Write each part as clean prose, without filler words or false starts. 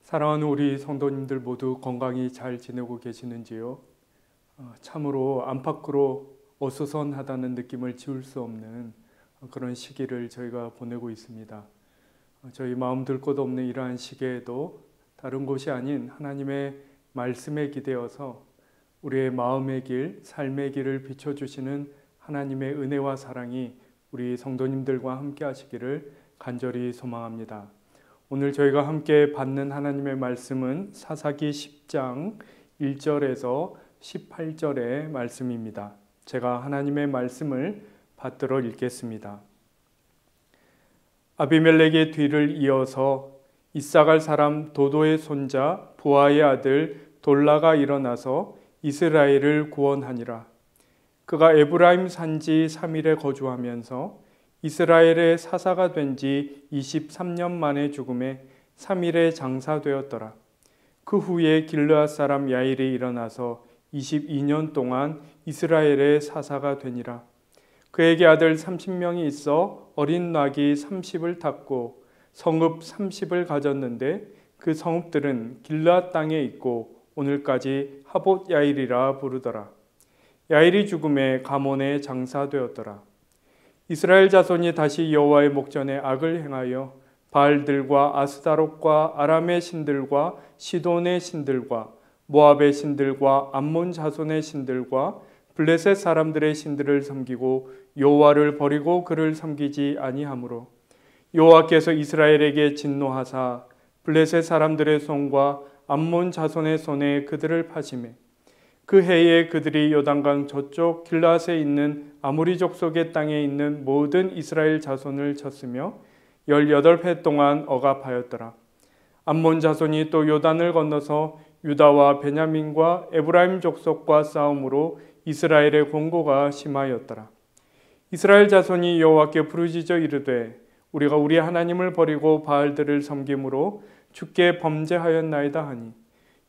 사랑하는 우리 성도님들 모두 건강히 잘 지내고 계시는지요? 참으로 안팎으로 어수선하다는 느낌을 지울 수 없는 그런 시기를 저희가 보내고 있습니다. 저희 마음 들 곳 없는 이러한 시기에도 다른 곳이 아닌 하나님의 말씀에 기대어서 우리의 마음의 길, 삶의 길을 비춰주시는 하나님의 은혜와 사랑이 우리 성도님들과 함께 하시기를 간절히 소망합니다. 오늘 저희가 함께 받는 하나님의 말씀은 사사기 10장 1절에서 18절의 말씀입니다. 제가 하나님의 말씀을 받들어 읽겠습니다. 아비멜렉의 뒤를 이어서 이사갈 사람 도도의 손자 부하의 아들 돌라가 일어나서 이스라엘을 구원하니라. 그가 에브라임 산지 3일에 거주하면서 이스라엘의 사사가 된 지 23년 만에 죽음에 3일에 장사되었더라. 그 후에 길르앗 사람 야일이 일어나서 22년 동안 이스라엘의 사사가 되니라. 그에게 아들 30명이 있어 어린 낙이 30을 탔고 성읍 30을 가졌는데 그 성읍들은 길르앗 땅에 있고 오늘까지 하봇 야일이라 부르더라. 야일이 죽음에 가몬에 장사되었더라. 이스라엘 자손이 다시 여호와의 목전에 악을 행하여 바알들과 아스다롯과 아람의 신들과 시돈의 신들과 모압의 신들과 암몬 자손의 신들과 블레셋 사람들의 신들을 섬기고 여호와를 버리고 그를 섬기지 아니하므로 여호와께서 이스라엘에게 진노하사 블레셋 사람들의 손과 암몬 자손의 손에 그들을 파시매 그 해에 그들이 요단강 저쪽 길르앗에 있는 아모리 족속의 땅에 있는 모든 이스라엘 자손을 쳤으며 18해 동안 억압하였더라. 암몬 자손이 또 요단을 건너서 유다와 베냐민과 에브라임 족속과 싸움으로 이스라엘의 공고가 심하였더라. 이스라엘 자손이 여호와께 부르짖어 이르되 우리가 우리 하나님을 버리고 바알들을 섬김으로 주께 범죄하였나이다 하니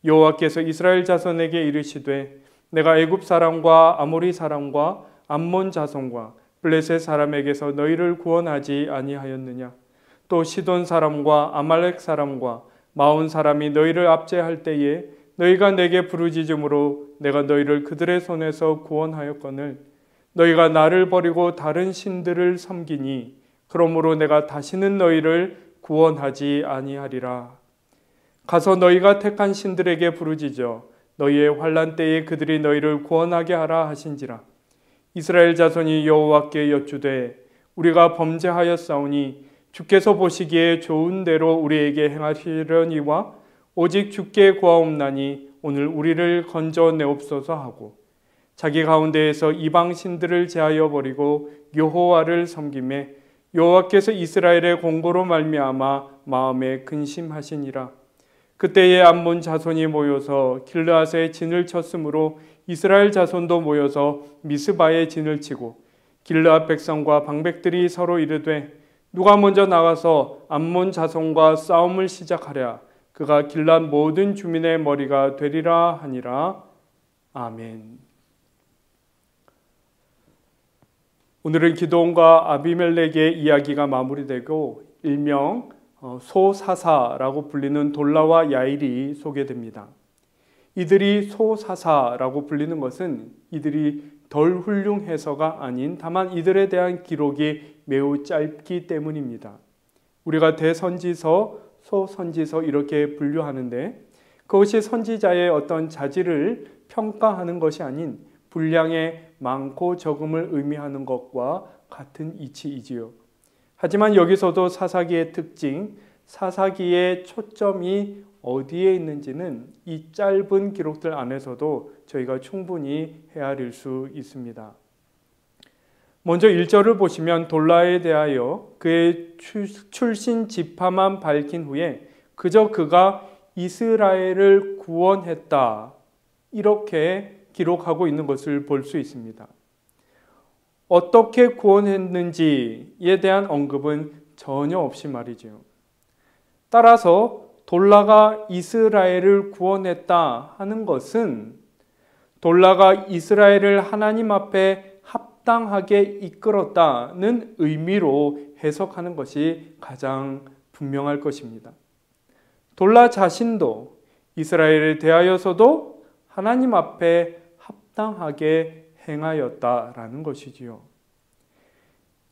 여호와께서 이스라엘 자손에게 이르시되 내가 애굽 사람과 아모리 사람과 암몬 자손과 블레셋 사람에게서 너희를 구원하지 아니하였느냐. 또 시돈 사람과 아말렉 사람과 마온 사람이 너희를 압제할 때에 너희가 내게 부르짖음으로 내가 너희를 그들의 손에서 구원하였거늘 너희가 나를 버리고 다른 신들을 섬기니 그러므로 내가 다시는 너희를 구원하지 아니하리라. 가서 너희가 택한 신들에게 부르짖어 너희의 환난 때에 그들이 너희를 구원하게 하라 하신지라. 이스라엘 자손이 여호와께 여쭈되 우리가 범죄하였사오니 주께서 보시기에 좋은 대로 우리에게 행하시려니와 오직 주께 구하옵나니 오늘 우리를 건져내옵소서 하고 자기 가운데에서 이방 신들을 제하여 버리고 여호와를 섬기매 여호와께서 이스라엘의 공고로 말미암아 마음에 근심하시니라. 그때에 암몬 자손이 모여서 길르앗에 진을 쳤으므로 이스라엘 자손도 모여서 미스바에 진을 치고 길르앗 백성과 방백들이 서로 이르되 누가 먼저 나가서 암몬 자손과 싸움을 시작하랴. 그가 길르앗 모든 주민의 머리가 되리라 하니라. 아멘. 오늘은 기드온과 아비멜렉의 이야기가 마무리되고 일명 소사사라고 불리는 돌라와 야일이 소개됩니다. 이들이 소사사라고 불리는 것은 이들이 덜 훌륭해서가 아닌 다만 이들에 대한 기록이 매우 짧기 때문입니다. 우리가 대선지서, 소선지서 이렇게 분류하는데 그것이 선지자의 어떤 자질을 평가하는 것이 아닌 분량의 많고 적음을 의미하는 것과 같은 이치이지요. 하지만 여기서도 사사기의 특징, 사사기의 초점이 어디에 있는지는 이 짧은 기록들 안에서도 저희가 충분히 헤아릴 수 있습니다. 먼저 1절을 보시면 돌라에 대하여 그의 출신 지파만 밝힌 후에 그저 그가 이스라엘을 구원했다 이렇게 기록하고 있는 것을 볼 수 있습니다. 어떻게 구원했는지에 대한 언급은 전혀 없이 말이죠. 따라서 돌라가 이스라엘을 구원했다 하는 것은 돌라가 이스라엘을 하나님 앞에 합당하게 이끌었다는 의미로 해석하는 것이 가장 분명할 것입니다. 돌라 자신도 이스라엘에 대하여서도 하나님 앞에 합당하게 행하였다라는 것이지요.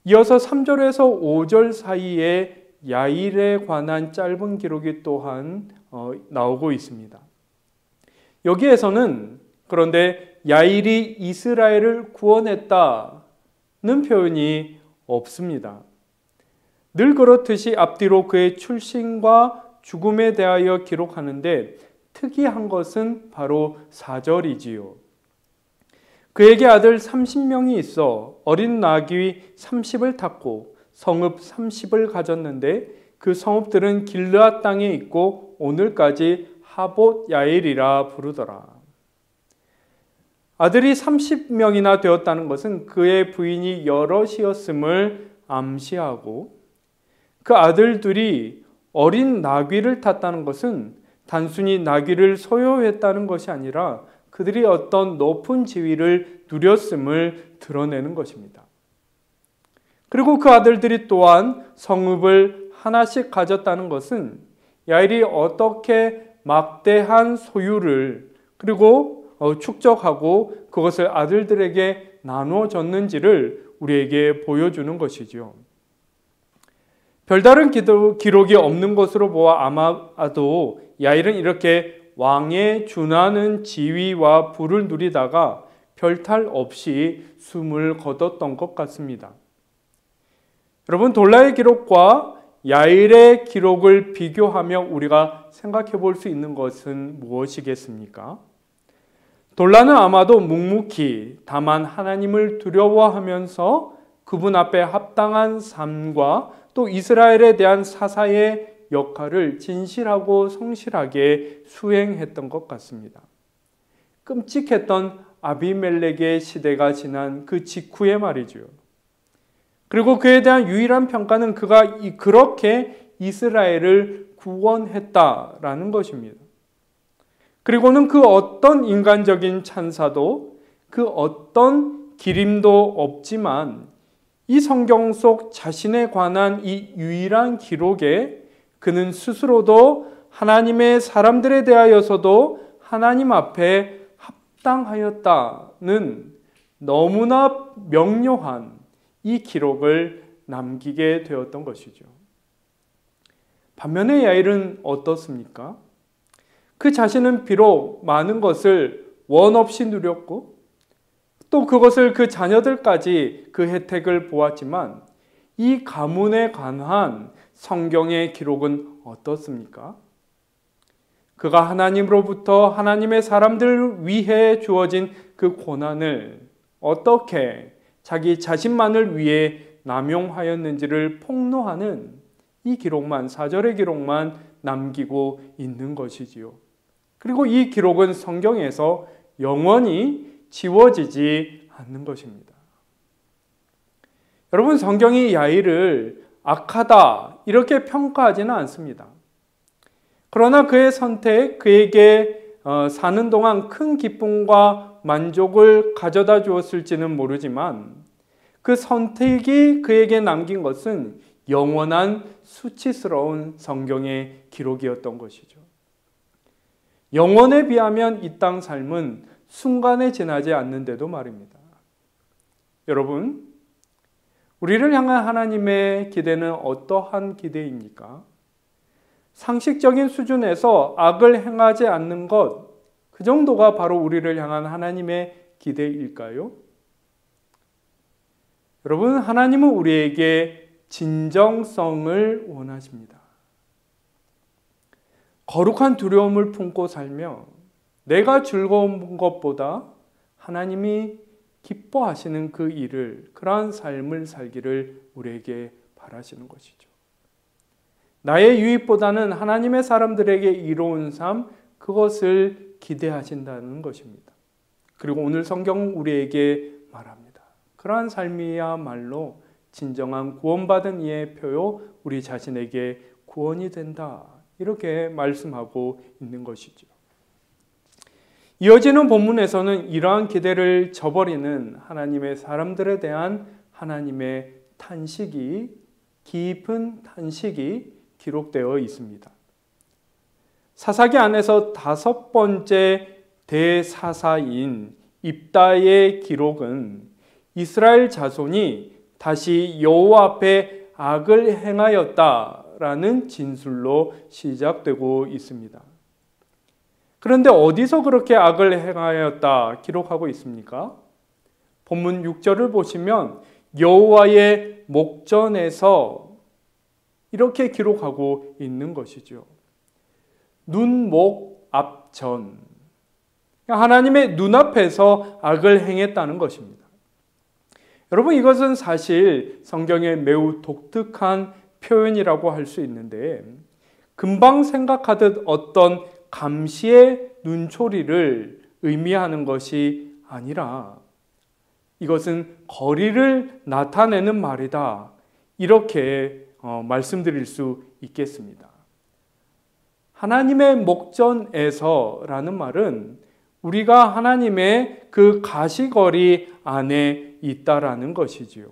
이어서 3절에서 5절 사이에 야일에 관한 짧은 기록이 또한 나오고 있습니다. 여기에서는 그런데 야일이 이스라엘을 구원했다는 표현이 없습니다. 늘 그렇듯이 앞뒤로 그의 출신과 죽음에 대하여 기록하는데 특이한 것은 바로 4절이지요. 그에게 아들 30명이 있어 어린 나귀 30을 탔고 성읍 30을 가졌는데 그 성읍들은 길르앗 땅에 있고 오늘까지 하봇 야일이라 부르더라. 아들이 30명이나 되었다는 것은 그의 부인이 여럿이었음을 암시하고 그 아들들이 어린 나귀를 탔다는 것은 단순히 나귀를 소유했다는 것이 아니라 그들이 어떤 높은 지위를 누렸음을 드러내는 것입니다. 그리고 그 아들들이 또한 성읍을 하나씩 가졌다는 것은 야일이 어떻게 막대한 소유를 그리고 축적하고 그것을 아들들에게 나누어 줬는지를 우리에게 보여주는 것이죠. 별다른 기록이 없는 것으로 보아 아마도 야일은 이렇게 왕에 준하는 지위와 부를 누리다가 별탈 없이 숨을 거뒀던 것 같습니다. 여러분, 돌라의 기록과 야일의 기록을 비교하며 우리가 생각해 볼 수 있는 것은 무엇이겠습니까? 돌라는 아마도 묵묵히 다만 하나님을 두려워하면서 그분 앞에 합당한 삶과 또 이스라엘에 대한 사사의 역할을 진실하고 성실하게 수행했던 것 같습니다. 끔찍했던 아비멜렉의 시대가 지난 그 직후의 말이죠. 그리고 그에 대한 유일한 평가는 그가 그렇게 이스라엘을 구원했다라는 것입니다. 그리고는 그 어떤 인간적인 찬사도 그 어떤 기림도 없지만 이 성경 속 자신에 관한 이 유일한 기록에 그는 스스로도 하나님의 사람들에 대하여서도 하나님 앞에 합당하였다는 너무나 명료한 이 기록을 남기게 되었던 것이죠. 반면에 야일은 어떻습니까? 그 자신은 비록 많은 것을 원 없이 누렸고 또 그것을 그 자녀들까지 그 혜택을 보았지만 이 가문에 관한 성경의 기록은 어떻습니까? 그가 하나님으로부터 하나님의 사람들을 위해 주어진 그 고난을 어떻게 자기 자신만을 위해 남용하였는지를 폭로하는 이 기록만, 4절의 기록만 남기고 있는 것이지요. 그리고 이 기록은 성경에서 영원히 지워지지 않는 것입니다. 여러분, 성경이 야일을 악하다 이렇게 평가하지는 않습니다. 그러나 그의 선택, 그에게 사는 동안 큰 기쁨과 만족을 가져다 주었을지는 모르지만 그 선택이 그에게 남긴 것은 영원한 수치스러운 성경의 기록이었던 것이죠. 영원에 비하면 이 땅 삶은 순간에 지나지 않는데도 말입니다. 여러분, 우리를 향한 하나님의 기대는 어떠한 기대입니까? 상식적인 수준에서 악을 행하지 않는 것, 그 정도가 바로 우리를 향한 하나님의 기대일까요? 여러분, 하나님은 우리에게 진정성을 원하십니다. 거룩한 두려움을 품고 살며 내가 즐거운 것보다 하나님이 기뻐하시는 그 일을, 그러한 삶을 살기를 우리에게 바라시는 것이죠. 나의 유익보다는 하나님의 사람들에게 이로운 삶, 그것을 기대하신다는 것입니다. 그리고 오늘 성경은 우리에게 말합니다. 그러한 삶이야말로 진정한 구원받은 이의 표요, 우리 자신에게 구원이 된다. 이렇게 말씀하고 있는 것이죠. 이어지는 본문에서는 이러한 기대를 저버리는 하나님의 사람들에 대한 하나님의 탄식이, 깊은 탄식이 기록되어 있습니다. 사사기 안에서 5번째 대사사인 입다의 기록은 이스라엘 자손이 다시 여호와 앞에 악을 행하였다라는 진술로 시작되고 있습니다. 그런데 어디서 그렇게 악을 행하였다 기록하고 있습니까? 본문 6절을 보시면 여호와의 목전에서 이렇게 기록하고 있는 것이죠. 눈목 앞전. 하나님의 눈앞에서 악을 행했다는 것입니다. 여러분, 이것은 사실 성경의 매우 독특한 표현이라고 할 수 있는데, 금방 생각하듯 어떤 감시의 눈초리를 의미하는 것이 아니라 이것은 거리를 나타내는 말이다. 이렇게 말씀드릴 수 있겠습니다. 하나님의 목전에서라는 말은 우리가 하나님의 그 가시거리 안에 있다라는 것이지요.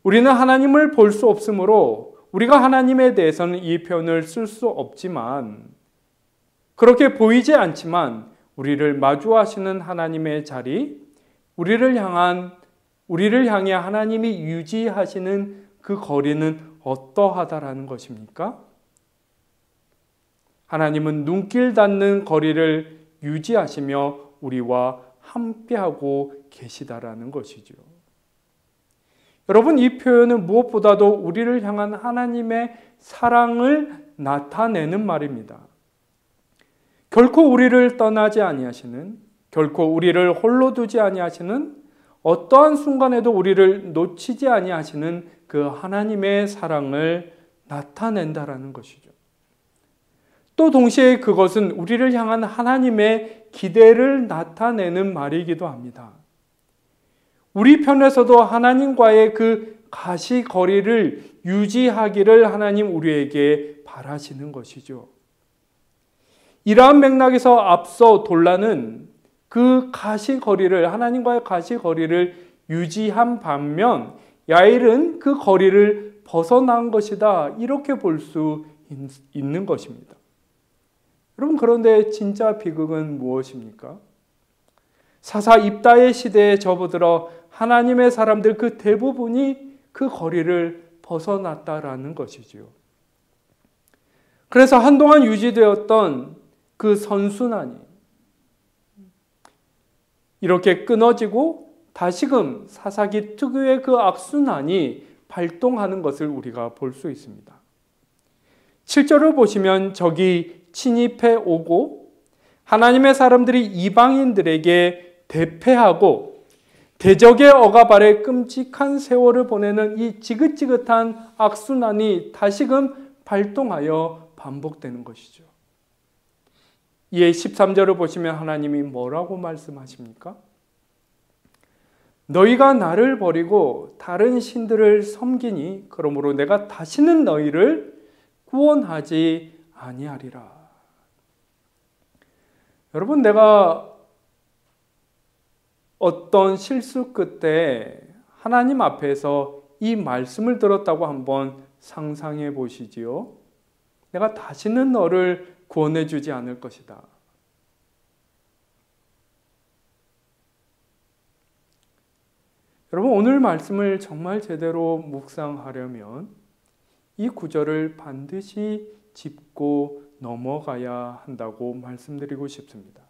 우리는 하나님을 볼 수 없으므로 우리가 하나님에 대해서는 이 표현을 쓸 수 없지만, 그렇게 보이지 않지만 우리를 마주하시는 하나님의 자리, 우리를 향해 하나님이 유지하시는 그 거리는 어떠하다라는 것입니까? 하나님은 눈길 닿는 거리를 유지하시며 우리와 함께하고 계시다라는 것이죠. 여러분, 이 표현은 무엇보다도 우리를 향한 하나님의 사랑을 나타내는 말입니다. 결코 우리를 떠나지 아니하시는, 결코 우리를 홀로 두지 아니하시는, 어떠한 순간에도 우리를 놓치지 아니하시는 그 하나님의 사랑을 나타낸다라는 것이죠. 또 동시에 그것은 우리를 향한 하나님의 기대를 나타내는 말이기도 합니다. 우리 편에서도 하나님과의 그 가시거리를 유지하기를 하나님 우리에게 바라시는 것이죠. 이러한 맥락에서 앞서 돌라는 그 가시거리를, 하나님과의 가시거리를 유지한 반면 야일은 그 거리를 벗어난 것이다, 이렇게 볼 수 있는 것입니다. 여러분, 그런데 진짜 비극은 무엇입니까? 사사 입다의 시대에 접어들어 하나님의 사람들 그 대부분이 그 거리를 벗어났다라는 것이지요. 그래서 한동안 유지되었던 그 선순환이 이렇게 끊어지고 다시금 사사기 특유의 그 악순환이 발동하는 것을 우리가 볼 수 있습니다. 7절을 보시면 적이 침입해 오고 하나님의 사람들이 이방인들에게 대패하고 대적의 억압 아래 끔찍한 세월을 보내는 이 지긋지긋한 악순환이 다시금 발동하여 반복되는 것이죠. 이에 13절을 보시면 하나님이 뭐라고 말씀하십니까? 너희가 나를 버리고 다른 신들을 섬기니 그러므로 내가 다시는 너희를 구원하지 아니하리라. 여러분, 내가 어떤 실수 끝에 하나님 앞에서 이 말씀을 들었다고 한번 상상해 보시지요. 내가 다시는 너를 구원해 주지 않을 것이다. 여러분, 오늘 말씀을 정말 제대로 묵상하려면 이 구절을 반드시 짚고 넘어가야 한다고 말씀드리고 싶습니다.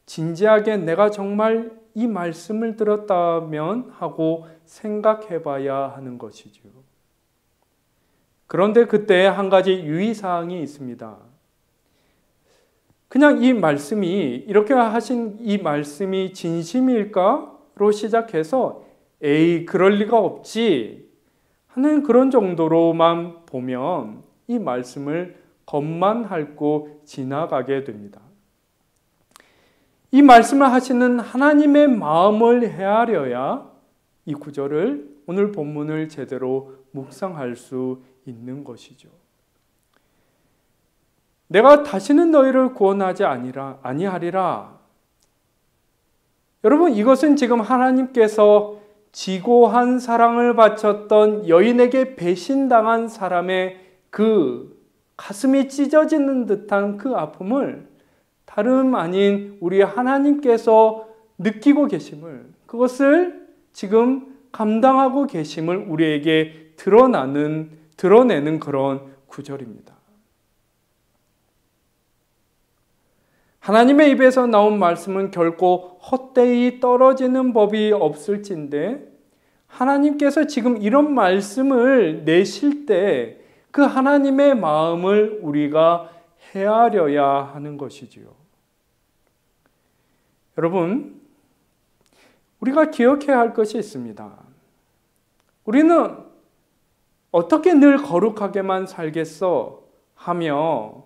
진지하게 내가 정말 이 말씀을 들었다면 하고 생각해 봐야 하는 것이죠. 그런데 그때 한 가지 유의사항이 있습니다. 그냥 이 말씀이, 이렇게 하신 이 말씀이 진심일까로 시작해서 에이, 그럴 리가 없지 하는 그런 정도로만 보면 이 말씀을 겉만 핥고 지나가게 됩니다. 이 말씀을 하시는 하나님의 마음을 헤아려야 이 구절을, 오늘 본문을 제대로 묵상할 수 있는 것이죠. 내가 다시는 너희를 구원하지 아니하리라. 여러분, 이것은 지금 하나님께서 지고한 사랑을 바쳤던 여인에게 배신당한 사람의 그 가슴이 찢어지는 듯한 그 아픔을 다름 아닌 우리 하나님께서 느끼고 계심을, 그것을 지금 감당하고 계심을 우리에게 드러내는 그런 구절입니다. 하나님의 입에서 나온 말씀은 결코 헛되이 떨어지는 법이 없을진데, 하나님께서 지금 이런 말씀을 내실 때 그 하나님의 마음을 우리가 헤아려야 하는 것이지요. 여러분, 우리가 기억해야 할 것이 있습니다. 우리는 어떻게 늘 거룩하게만 살겠어 하며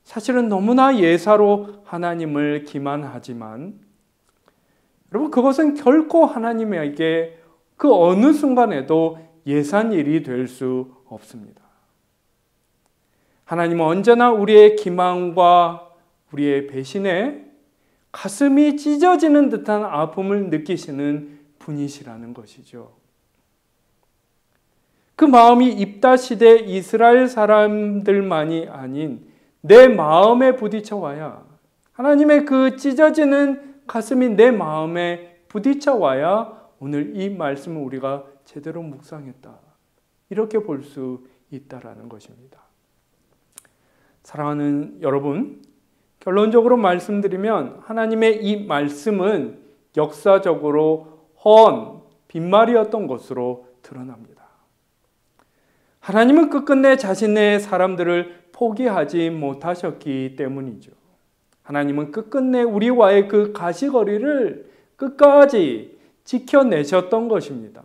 사실은 너무나 예사로 하나님을 기만하지만, 여러분, 그것은 결코 하나님에게 그 어느 순간에도 예산 일이 될 수 없습니다. 하나님은 언제나 우리의 기만과 우리의 배신에 가슴이 찢어지는 듯한 아픔을 느끼시는 분이시라는 것이죠. 그 마음이 입다 시대 이스라엘 사람들만이 아닌 내 마음에 부딪혀 와야, 하나님의 그 찢어지는 가슴이 내 마음에 부딪혀 와야 오늘 이 말씀을 우리가 제대로 묵상했다, 이렇게 볼 수 있다라는 것입니다. 사랑하는 여러분, 결론적으로 말씀드리면 하나님의 이 말씀은 역사적으로 허언, 빈말이었던 것으로 드러납니다. 하나님은 끝끝내 자신의 사람들을 포기하지 못하셨기 때문이죠. 하나님은 끝끝내 우리와의 그 가시거리를 끝까지 지켜내셨던 것입니다.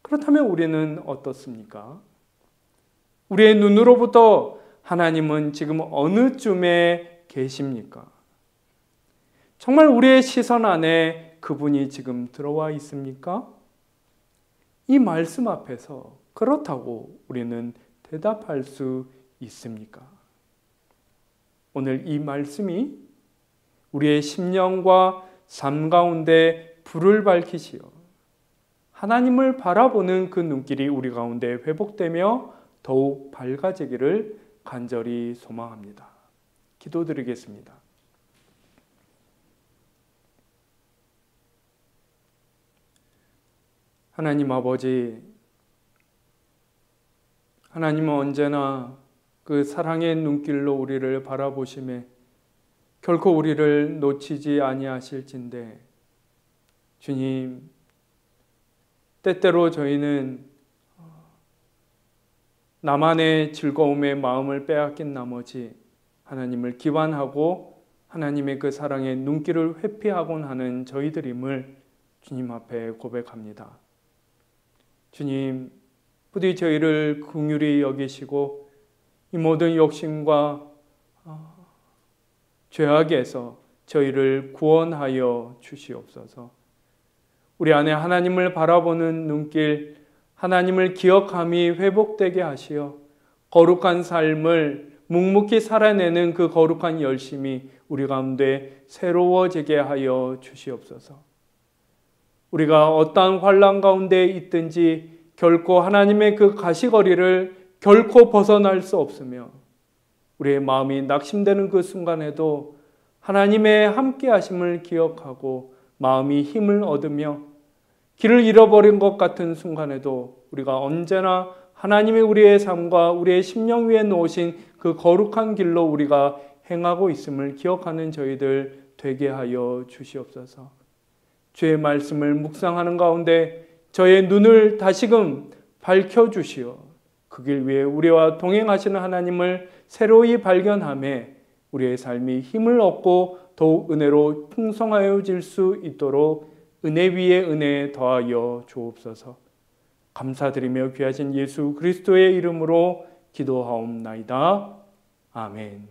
그렇다면 우리는 어떻습니까? 우리의 눈으로부터 하나님은 지금 어느 쯤에 계십니까? 정말 우리의 시선 안에 그분이 지금 들어와 있습니까? 이 말씀 앞에서 그렇다고 우리는 대답할 수 있습니까? 오늘 이 말씀이 우리의 심령과 삶 가운데 불을 밝히시어 하나님을 바라보는 그 눈길이 우리 가운데 회복되며 더욱 밝아지기를 간절히 소망합니다. 기도드리겠습니다. 하나님 아버지, 하나님은 언제나 그 사랑의 눈길로 우리를 바라보심에 결코 우리를 놓치지 아니하실진데, 주님, 때때로 저희는 나만의 즐거움에 마음을 빼앗긴 나머지 하나님을 기완하고 하나님의 그 사랑의 눈길을 회피하곤 하는 저희들임을 주님 앞에 고백합니다. 주님, 부디 저희를 긍휼히 여기시고 이 모든 욕심과 죄악에서 저희를 구원하여 주시옵소서. 우리 안에 하나님을 바라보는 눈길, 하나님을 기억함이 회복되게 하시어 거룩한 삶을 묵묵히 살아내는 그 거룩한 열심이 우리 가운데 새로워지게 하여 주시옵소서. 우리가 어떠한 환난 가운데 있든지 결코 하나님의 그 가시거리를 결코 벗어날 수 없으며, 우리의 마음이 낙심되는 그 순간에도 하나님의 함께 하심을 기억하고 마음이 힘을 얻으며, 길을 잃어버린 것 같은 순간에도 우리가 언제나 하나님이 우리의 삶과 우리의 심령 위에 놓으신 그 거룩한 길로 우리가 행하고 있음을 기억하는 저희들 되게 하여 주시옵소서. 주의 말씀을 묵상하는 가운데 저의 눈을 다시금 밝혀주시어 그 길 위에 우리와 동행하시는 하나님을 새로이 발견하며 우리의 삶이 힘을 얻고 더욱 은혜로 풍성하여질 수 있도록 은혜 위에 은혜 더하여 주옵소서. 감사드리며 귀하신 예수 그리스도의 이름으로 기도하옵나이다. 아멘.